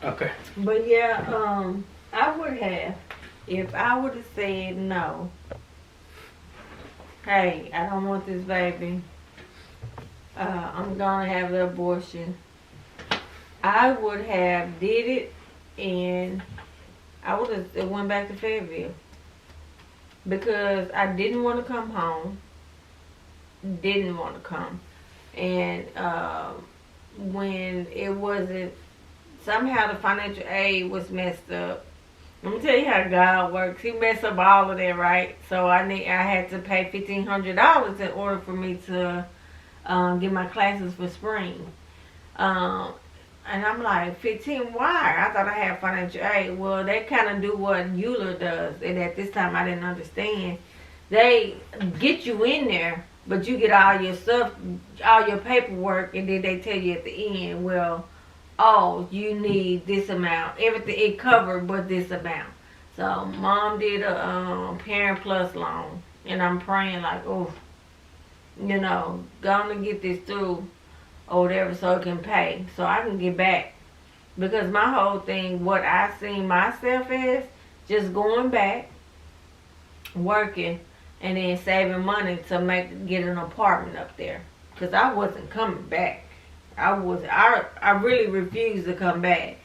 Okay. But yeah, I would have. If I would have said no, hey, I don't want this baby. I'm gonna have the abortion. I would have did it, and I would have went back to Fayetteville because I didn't want to come home. Didn't want to come, and when it wasn't somehow the financial aid was messed up. Let me tell you how God works. He messed up all of that, right? So I had to pay $1,500 in order for me to get my classes for spring. Um, and I'm like, 15? Why? I thought I had financial aid. Well, they kind of do what Euler does, and at this time I didn't understand. They get you in there, but you get all your stuff, all your paperwork, and then they tell you at the end, well, oh, you need this amount. Everything it covered but this amount. So mom did a parent plus loan, and I'm praying like, oh, gonna get this through or whatever so it can pay, so I can get back. Because my whole thing, what I seen myself as, just going back, working, and then saving money to get an apartment up there. Because I wasn't coming back. I really refused to come back.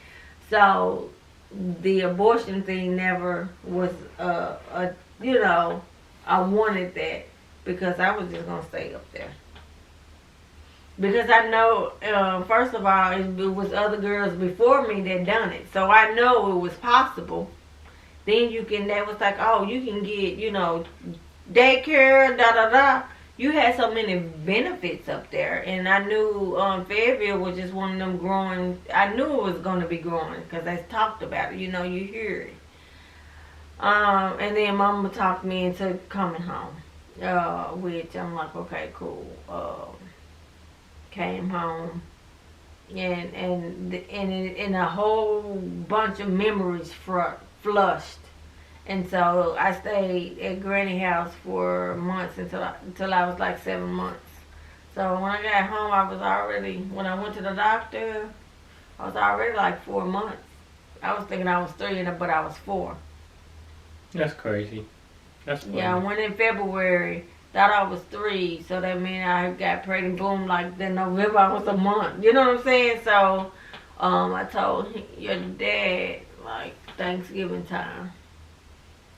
So the abortion thing never was I wanted that because I was just gonna stay up there. Because I know, first of all, it was other girls before me that done it, so I know it was possible. Then that was like, oh, you can get, daycare, da da da. You had so many benefits up there, and I knew Fayetteville was just one of them growing. I knew it was going to be growing because they talked about it. You hear it. And then Mama talked me into coming home, which I'm like, okay, cool. Came home, and a whole bunch of memories flushed. And so I stayed at Granny house for months until I was like 7 months. So when I got home, when I went to the doctor, I was already like 4 months. I was thinking I was 3, but I was 4. That's crazy. That's funny. Yeah, I went in February, thought I was 3, so that meant I got pregnant, boom, like then November I was a month. You know what I'm saying? So I told your dad, like, Thanksgiving time.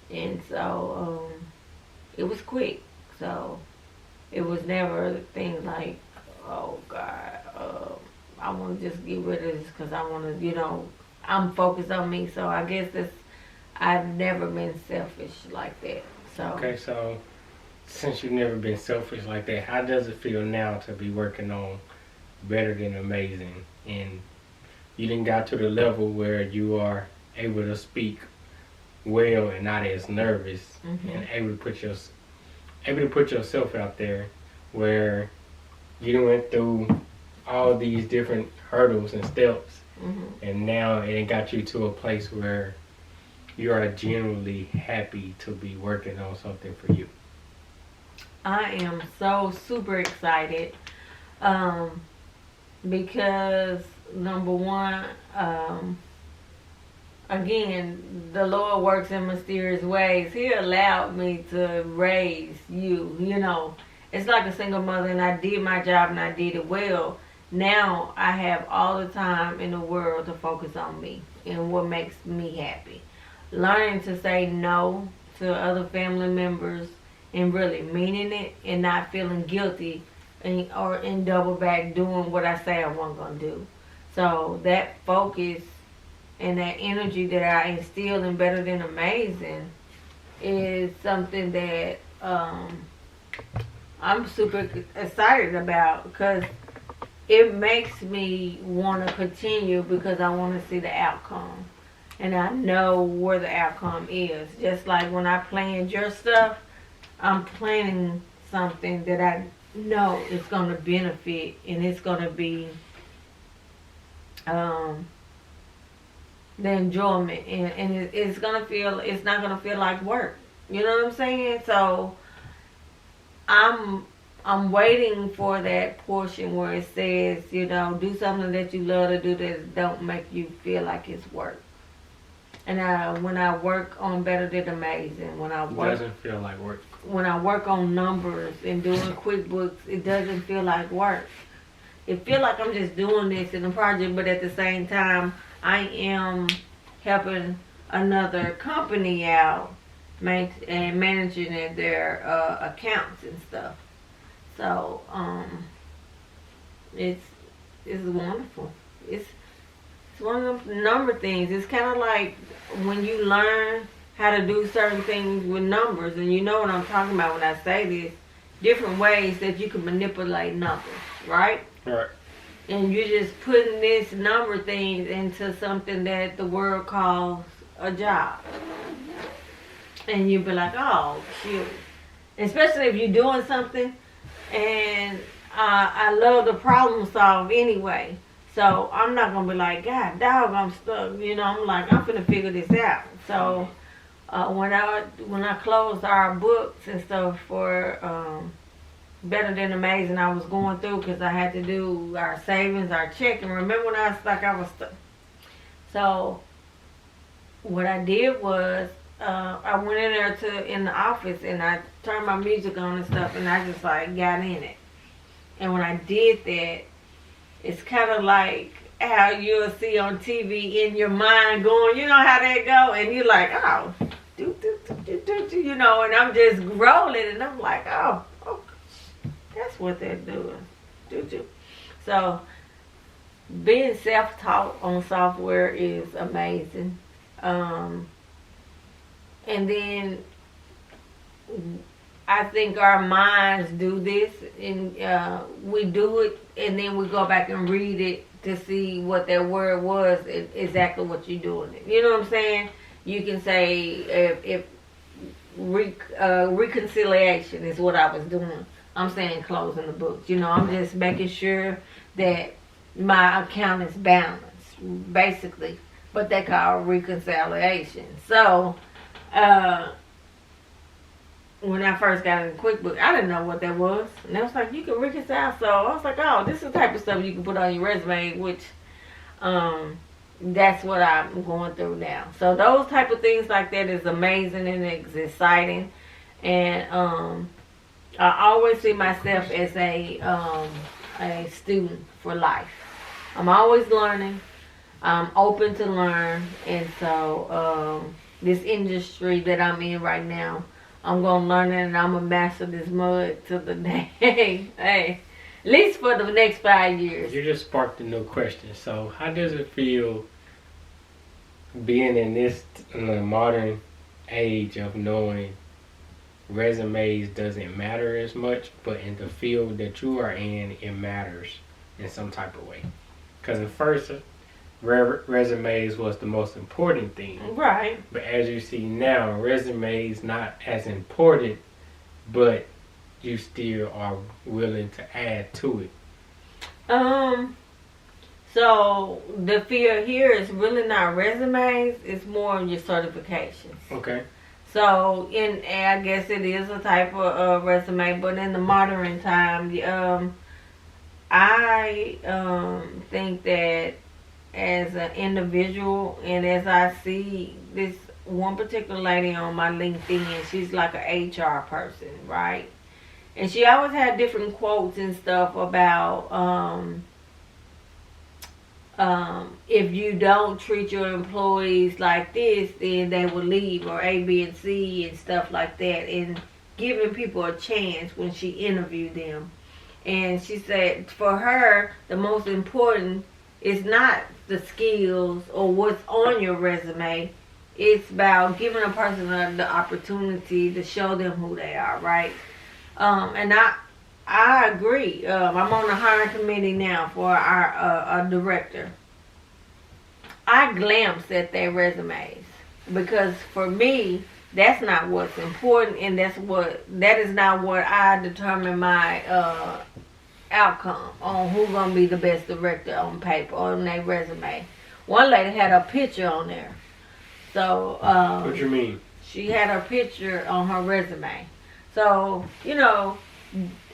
And so it was quick. So it was never things like, oh God, I want to just get rid of this because I want to, I'm focused on me. So I guess I've never been selfish like that. So okay, so since you've never been selfish like that, how does it feel now to be working on Better Than Amazing, and you didn't got to the level where you are able to speak well and not as nervous, and able to put yourself out there, where you went through all these different hurdles and steps, and now it got you to a place where you are genuinely happy to be working on something for you? I am so super excited because number one, again, the Lord works in mysterious ways. He allowed me to raise you. It's like a single mother, and I did my job and I did it well. Now I have all the time in the world to focus on me and what makes me happy. Learning to say no to other family members and really meaning it and not feeling guilty or in double back doing what I say I wasn't going to do. So that focus and that energy that I instill in Better Than Amazing is something that I'm super excited about because it makes me want to continue because I want to see the outcome. And I know where the outcome is. Just like when I planned your stuff, I'm planning something that I know is going to benefit, and it's going to be the enjoyment, and it's not going to feel like work. You know what I'm saying? So I'm I'm waiting for that portion where it says, do something that you love to do that don't make you feel like it's work. And when I work on Better Than Amazing, It doesn't feel like work. when I work on numbers and doing QuickBooks, it doesn't feel like work. It feels like I'm just doing this in a project, but at the same time, I am helping another company out and managing their accounts and stuff. So it's wonderful. It's one of the number things. It's kind of like when you learn how to do certain things with numbers, and you know what I'm talking about when I say this. Different ways that you can manipulate numbers, right? Right. And you're just putting this number thing into something that the world calls a job. And you be like, oh, shoot. Especially if you're doing something, and I love to problem solve anyway. So I'm not going to be like, God, dog, I'm stuck. I'm like, I'm finna figure this out. So when I closed our books and stuff for Better Than Amazing, I was going through because I had to do our savings, our checking. Remember when I was like, I was stuck? So what I did was I went in there in the office and I turned my music on and stuff, and I just like got in it. And when I did that, it's kind of like how you'll see on TV in your mind going, you know how that go, and you're like, oh, and I'm just rolling, and I'm like, oh, that's what they're doing. So being self-taught on software is amazing. And then I think our minds do this, and we do it, and then we go back and read it to see what that word was, exactly what you're doing. You know what I'm saying? You can say if reconciliation is what I was doing. I'm saying closing the books. I'm just making sure that my account is balanced, basically. But they call it reconciliation. So, when I first got into QuickBooks, I didn't know what that was. And they was like, you can reconcile. So I was like, oh, this is the type of stuff you can put on your resume, which that's what I'm going through now. So those type of things like that is amazing and it's exciting. And I always see myself as a student for life. I'm always learning. I'm open to learn. And so this industry that I'm in right now, I'm going to learn it, and I'm going to master this mud to the day. Hey, at least for the next 5 years. You just sparked a new question. So how does it feel being in the modern age of knowing resumes doesn't matter as much, but in the field that you are in, it matters in some type of way? Because at first, resumes was the most important thing. Right. But as you see now, resumes not as important, but you still are willing to add to it. So the field here is really not resumes, it's more your certifications. Okay. So I guess it is a type of resume, but in the modern time, I think that as an individual, and as I see this one particular lady on my LinkedIn, she's like an HR person, right? And she always had different quotes and stuff about if you don't treat your employees like this, then they will leave, or A, B, and C and stuff like that, and giving people a chance when she interviewed them. And she said for her, the most important is not the skills or what's on your resume. It's about giving a person the opportunity to show them who they are, right? And I agree. I'm on the hiring committee now for our director. I glance at their resumes because for me, that's not what's important, and that is not what I determine my outcome on who's gonna be the best director on paper on their resume. One lady had a picture on there, so what you mean? She had her picture on her resume. So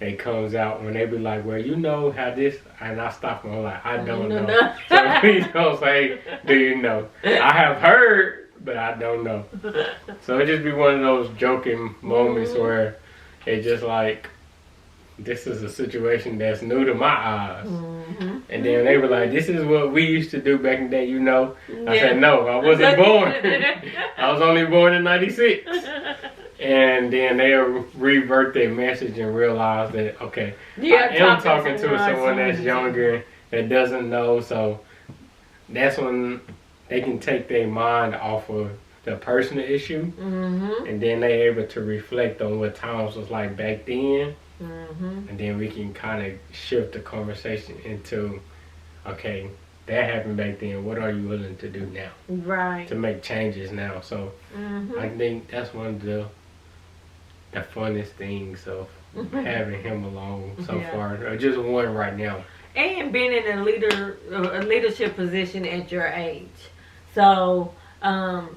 it comes out when they be like, well, you know how this, and I stop them, I'm like, I don't No, know. no. So please don't say, do you know? I have heard, but I don't know. So it just be one of those joking moments where it just like, this is a situation that's new to my eyes. And then they were like, this is what we used to do back in the day, you know? I said, no, I wasn't born. I was only born in 96. And then they'll revert their message and realize that, okay, I am talking to someone that's younger that doesn't know. So that's when they can take their mind off of the personal issue. And then they're able to reflect on what times was like back then. And then we can kind of shift the conversation into, okay, that happened back then. What are you willing to do now? Right. To make changes now. So I think that's one of the funnest things of having him along so far. Or just one right now. And being in a leadership position at your age. So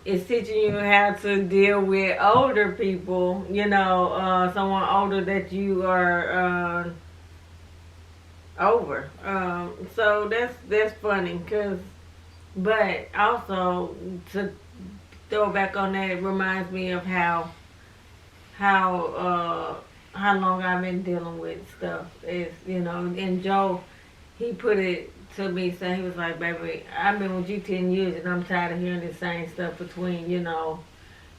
it's teaching you how to deal with older people, you know, someone older that you are over. So that's funny, but also to throw back on that, it reminds me of how long I've been dealing with stuff. Is, you know, and Joe, he put it to me, saying, he was like, baby, I've been with you 10 years and I'm tired of hearing the same stuff between, you know,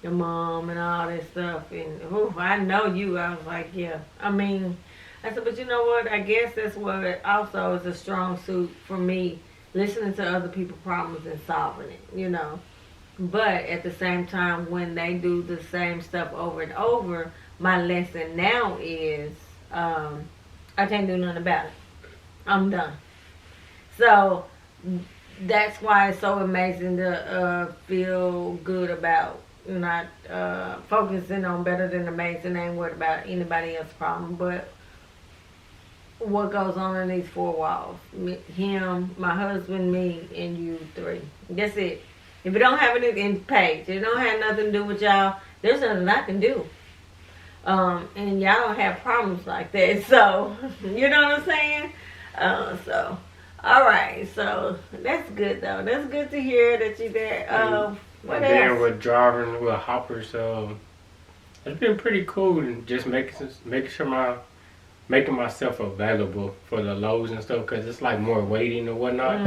your mom and all that stuff. And I know you. I was like, yeah. I mean, I said, but you know what? I guess that's what also is a strong suit for me, listening to other people's problems and solving it, you know. But at the same time, when they do the same stuff over and over, my lesson now is I can't do nothing about it. I'm done. So that's why it's so amazing to feel good about not focusing on better than amazing. I ain't worried about anybody else's problem, but what goes on in these four walls. Him, my husband, me, and you three. That's it. If it don't have anything, Paige, it don't have nothing to do with y'all, there's nothing I can do. And y'all don't have problems like that. So, you know what I'm saying? So, all right. So, that's good, though. That's good to hear that you're there. What and else? then with driving with hoppers, it's been pretty cool. And just making myself available for the loads and stuff, because it's like more waiting and whatnot.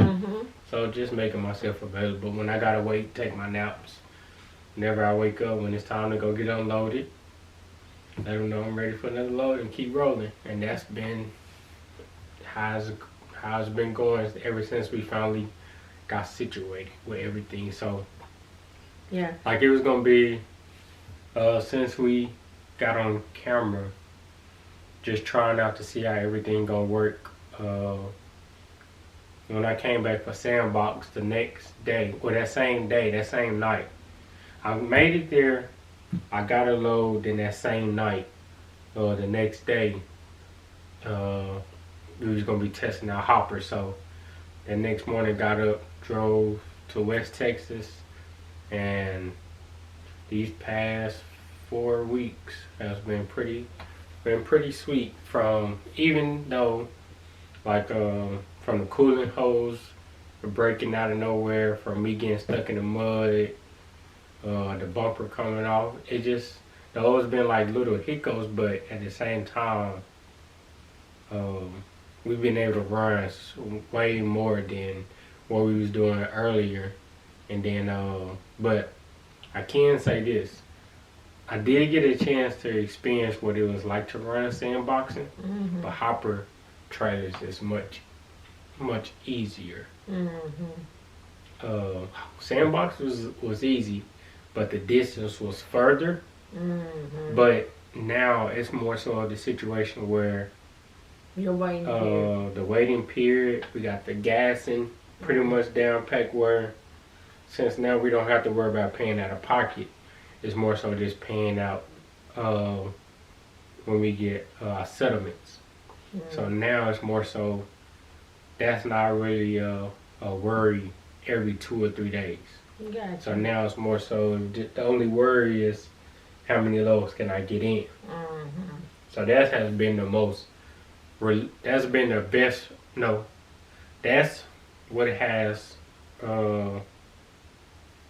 So just making myself available when I gotta wait, take my naps. Whenever I wake up, when it's time to go get unloaded, let them know I'm ready for another load and keep rolling. And that's been how it's been going ever since we finally got situated with everything. So Yeah. like it was gonna be since we got on camera, just trying out to see how everything gonna work. When I came back for Sandbox the next day, or that same night, I made it there. I got a load. Then that same night, the next day, we was gonna be testing our hopper. So the next morning, got up, drove to West Texas, and these past 4 weeks has been pretty sweet. From, even though like from the cooling hose breaking out of nowhere, from me getting stuck in the mud, the bumper coming off, those been like little hiccups, but at the same time, we've been able to run way more than what we was doing earlier. And then but I can say this, I did get a chance to experience what it was like to run sandboxing, but hopper trailers is much easier. Sandbox was easy, but the distance was further. But now it's more so the situation where You're waiting period. the waiting period, we got the gassing pretty much down packed, where since now we don't have to worry about paying out of pocket. It's more so just paying out when we get settlements. So now it's more so, that's not really a worry every 2 or 3 days. Gotcha. So now it's more so, the only worry is how many loads can I get in. So that has been the most. That's been the best. No, that's what has uh,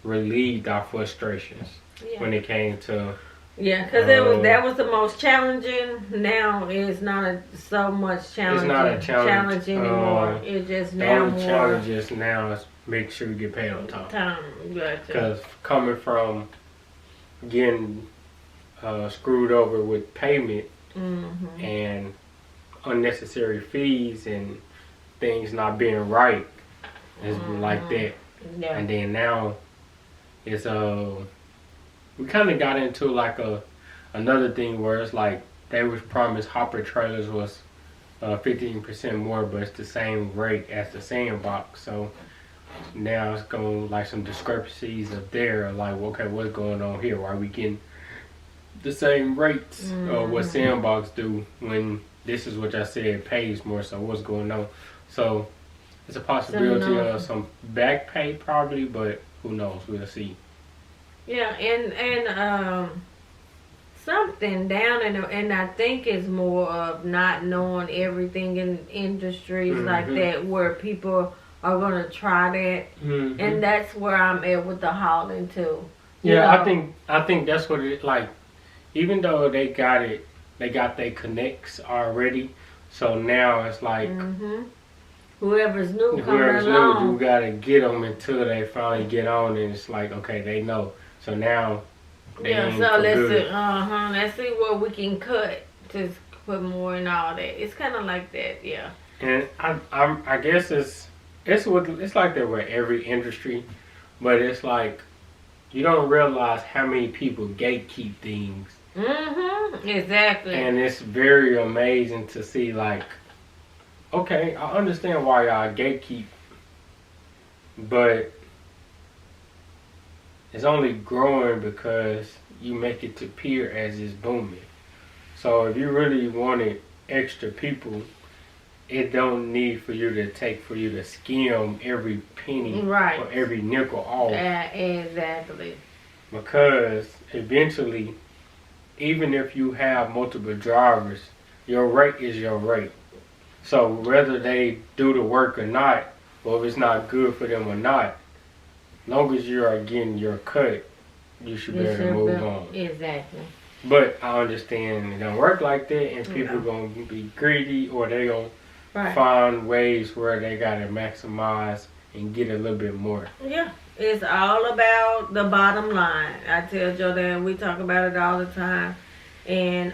relieved our frustrations Yeah. when it came to. Yeah, because that was the most challenging. Now it's not so much challenging. It's not a challenge anymore. It's just the now only more challenge is now is make sure you get paid on time. Gotcha. Because coming from getting screwed over with payment and unnecessary fees and things not being right, it's been like that. Yeah. And then now it's we kind of got into like another thing where it's like they was promised hopper trailers was 15% more, but it's the same rate as the sandbox. So now it's going like some discrepancies up there. Like, okay, what's going on here? Why are we getting the same rates of what sandbox do when this is what I said pays more? So what's going on? So it's a possibility of some back pay probably, but who knows? We'll see. Yeah, and something down and I think it's more of not knowing everything in industries like that where people are gonna try that, and that's where I'm at with the hauling too. Yeah, I think that's what it like. Even though they got their connects already, so now it's like whoever's new coming along, you gotta get them until they finally get on, and it's like okay, they know. So now, let's see what we can cut to put more and all that. It's kind of like that, yeah. And I guess it's like that with every industry, but it's like you don't realize how many people gatekeep things. Exactly. And it's very amazing to see like, okay, I understand why y'all gatekeep, but it's only growing because you make it to appear as it's booming. So if you really wanted extra people, it don't need for you to skim every penny or every nickel off. Exactly. Because eventually, even if you have multiple drivers, your rate is your rate. So whether they do the work or not, or if it's not good for them or not, long as you are getting your cut, you should be able to move on. Exactly. But I understand it don't work like that, and people gonna be greedy, or they gonna find ways where they gotta maximize and get a little bit more. Yeah, it's all about the bottom line. I tell Jordan, we talk about it all the time, and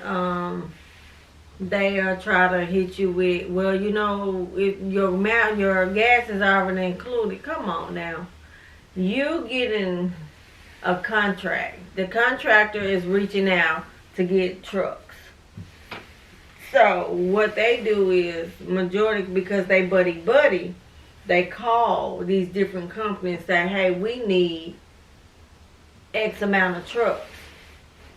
they try to hit you with, well, you know, if your gas is already included. Come on now. You getting a contract. The contractor is reaching out to get trucks. So what they do is majority, because they buddy, they call these different companies and say, hey, we need X amount of trucks.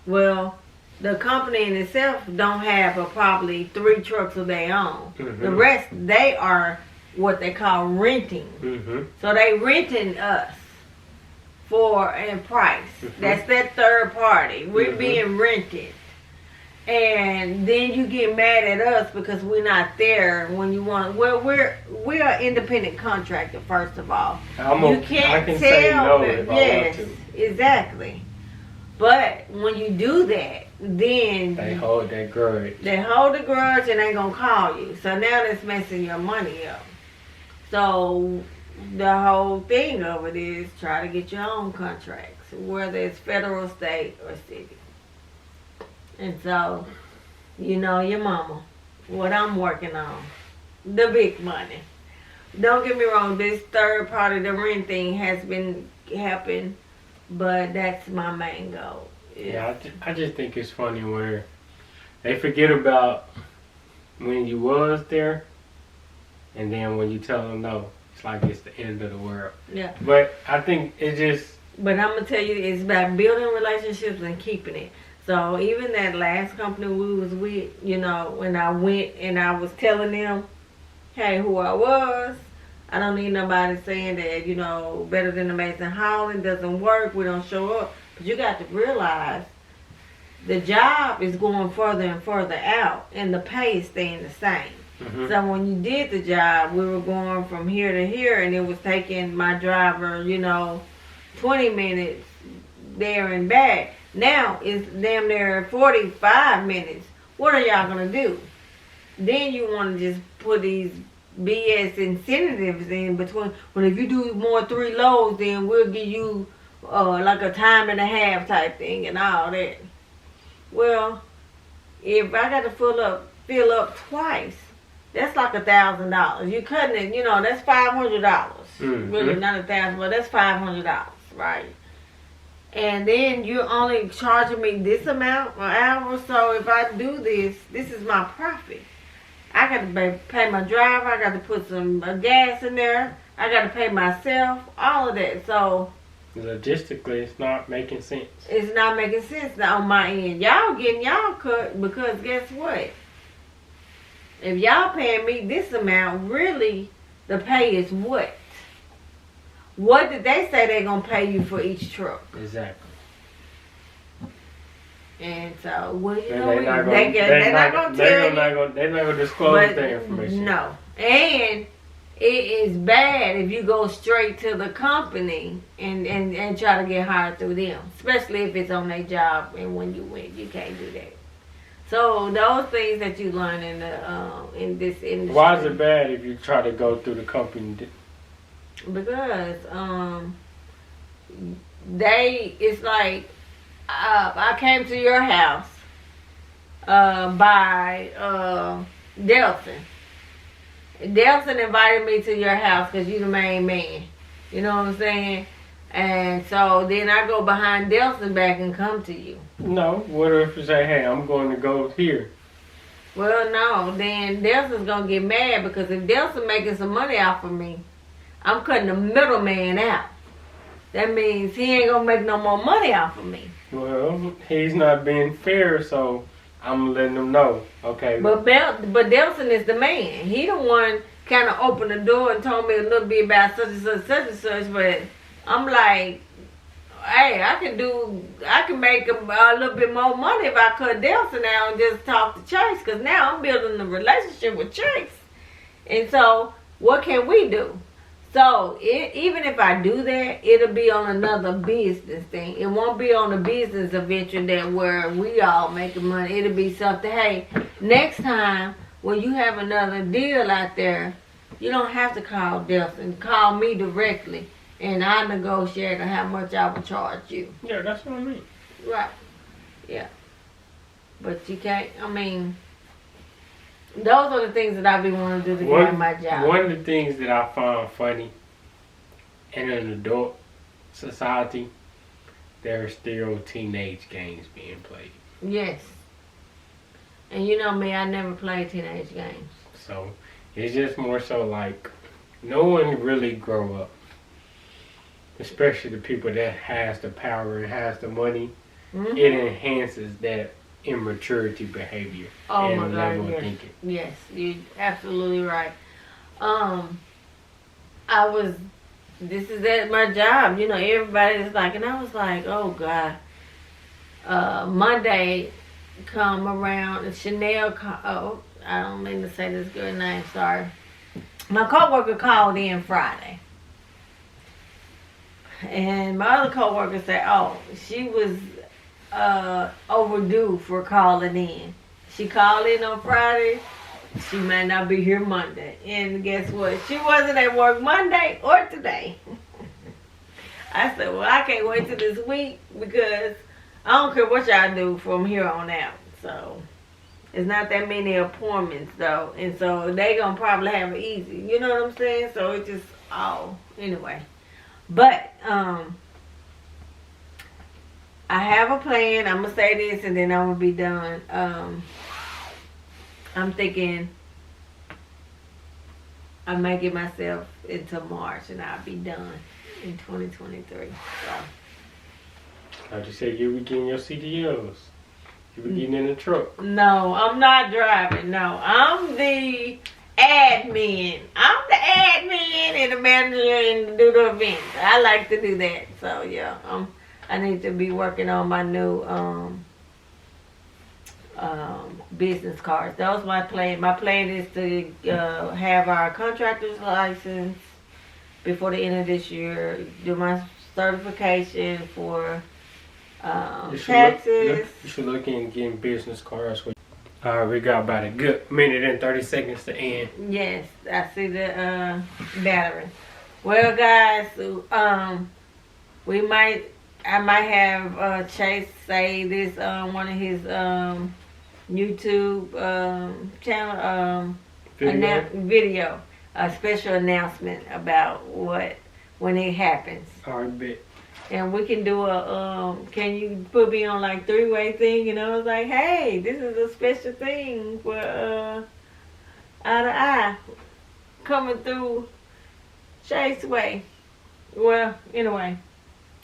Well, the company in itself don't have probably 3 trucks of their own. The rest, they are what they call renting. So they renting us for a price. That's that third party. We're being rented. And then you get mad at us because we're not there when you want. Well, we're an independent contractor, first of all. You can't tell say no if I want to. Exactly. But when you do that, then they hold that grudge. They hold the grudge and they gonna call you. So now that's messing your money up. So the whole thing of it is try to get your own contracts, whether it's federal, state, or city. And so, you know your mama, what I'm working on, the big money. Don't get me wrong, this third party, the rent thing has been happening, but that's my main goal. Yeah, I just think it's funny where they forget about when you was there, and then when you tell them no, it's like it's the end of the world. Yeah. But I think it just... But I'm going to tell you, it's about building relationships and keeping it. So even that last company we was with, you know, when I went and I was telling them, hey, who I was, I don't need nobody saying that, you know, better than amazing hauling doesn't work, we don't show up. But you got to realize the job is going further and further out, and the pay is staying the same. Mm-hmm. So when you did the job, we were going from here to here, and it was taking my driver, 20 minutes there and back. Now it's damn near 45 minutes. What are y'all gonna do? Then you want to just put these BS incentives in between. Well, if you do more 3 loads, then we'll give you like a time and a half type thing and all that. Well, if I got to fill up twice, that's like $1,000. You cutting it, that's $500. Mm-hmm. Really, not 1,000, but that's $500, right? And then you're only charging me this amount an hour. So if I do this is my profit. I got to pay my driver. I got to put some gas in there. I got to pay myself. All of that. So logistically, it's not making sense. It's not making sense now on my end. Y'all getting y'all cut because guess what? If y'all paying me this amount, really, the pay is what? What did they say they're going to pay you for each truck? Exactly. And so, well, they're not going to tell you. They're not going to disclose that information. No. And it is bad if you go straight to the company and try to get hired through them. Especially if it's on their job and when you win. You can't do that. So, those things that you learn in this industry. Why is it bad if you try to go through the company? Because it's like I came to your house by Delson. Delson invited me to your house because you're the main man. You know what I'm saying? And so then I go behind Delson back and come to you. No. What if you say, hey, I'm going to go here? Well, no. Then Delson's going to get mad because if Delson making some money off of me, I'm cutting the middleman out. That means he ain't going to make no more money off of me. Well, he's not being fair, so I'm letting him know. Okay. But Delson is the man. He the one kind of opened the door and told me a little bit about such and such. But I'm like, hey, I can make a little bit more money if I cut Delson out and just talk to Chase. Because now I'm building a relationship with Chase. And so, what can we do? So, even if I do that, it'll be on another business thing. It won't be on a business adventure that where we all making money. It'll be something, hey, next time when you have another deal out there, you don't have to call Delson. Call me directly, and I negotiate on how much I will charge you. Yeah, that's what I mean. Right. Yeah. But you can't, those are the things that I be wanting to do to get my job. One of the things that I find funny in an adult society, there are still teenage games being played. Yes. And you know me, I never played teenage games. So, it's just more so like, no one really grow up. Especially the people that has the power and has the money. Mm-hmm. It enhances that immaturity behavior and level of thinking. Yes, you're absolutely right. This is at my job, everybody's like, and I was like, oh God. Monday come around, and Chanel, I don't mean to say this girl's name, sorry. My coworker called in Friday. And my other coworker said, oh, she was overdue for calling in. She called in on Friday. She might not be here Monday. And guess what? She wasn't at work Monday or today. I said, well, I can't wait till this week because I don't care what y'all do from here on out. So, it's not that many appointments though. And so, they gonna probably have it easy. You know what I'm saying? So, it's just, anyway. But, I have a plan. I'm going to say this and then I'm going to be done. I'm thinking I may get myself into March and I'll be done in 2023. So. Like you said, you be getting your CDLs. You be getting in the truck. No, I'm not driving. No, I'm the admin. I'm the admin and the manager and do the events. I like to do that. So, yeah, I need to be working on my new business cards. That was my plan. My plan is to have our contractor's license before the end of this year. Do my certification for taxes. You should look in getting business cards. Alright, we got about a good minute and 30 seconds to end. Yes, I see the battery. Well, guys, I might have Chase say this on one of his YouTube channel video, a special announcement about when it happens. Alright, bet. And we can do can you put me on like 3-way thing? You know, it's like, hey, this is a special thing for Eye to Eye coming through Chase Way. Well, anyway.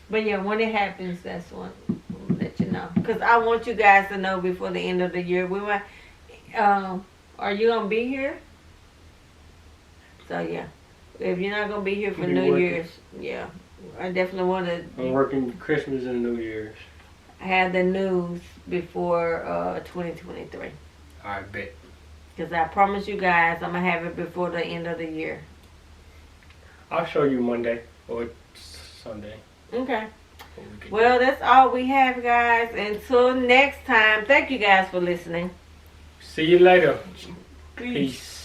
But yeah, when it happens, that's when I'll let you know. Because I want you guys to know before the end of the year. We might, are you going to be here? So yeah. If you're not going to be here for New Year's, yeah. I definitely want to. I'm working Christmas and New Year's. Have the news before 2023. Alright, bet. Because I promise you guys, I'm going to have it before the end of the year. I'll show you Monday or Sunday. Okay. Well, that's all we have, guys. Until next time, thank you guys for listening. See you later. Peace. Peace.